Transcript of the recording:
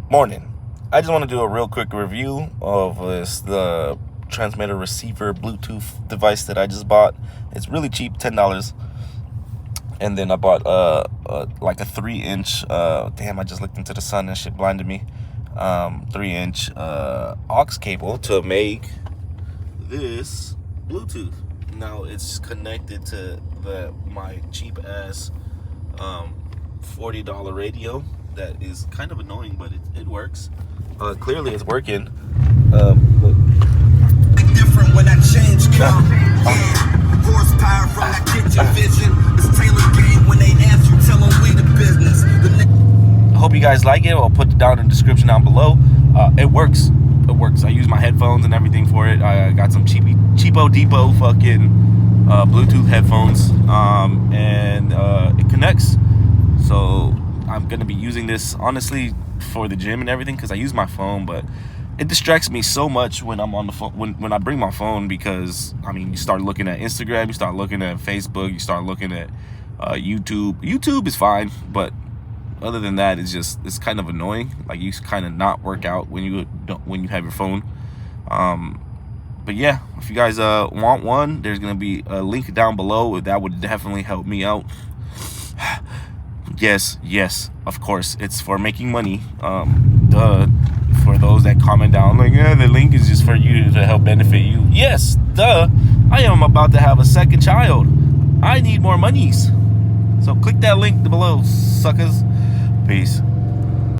Morning. I just want to do a real quick review of the transmitter receiver Bluetooth device that I just bought. It's really cheap, $10. And then I bought like a 3-inch. Damn, I just looked into the sun and shit blinded me. 3-inch aux cable to make this Bluetooth. Now it's connected to my cheap ass $40 radio. That is kind of annoying, but it works. Clearly it's working. Look. Different when that change come. Horsepower from that kitchen vision. It's Taylor game when they ask you, tell them we the business. I hope you guys like it. I'll put it down in the description down below. It works. It works. I use my headphones and everything for it. I got some cheapo depot fucking Bluetooth headphones, and it connects. So I'm gonna be using this honestly for the gym and everything because I use my phone, but it distracts me so much when I'm on the phone, when I bring my phone, because I mean, you start looking at Instagram, you start looking at Facebook, you start looking at YouTube. YouTube is fine, but other than that, it's kind of annoying. Like, you kind of not work out when you have your phone. But yeah, if you guys want one, there's gonna be a link down below. That would definitely help me out. Yes, of course, it's for making money. Duh. For those that comment down like, yeah, the link is just for you to help benefit you. Yes, duh. I am about to have a second child. I need more monies. So click that link below, suckers. Peace.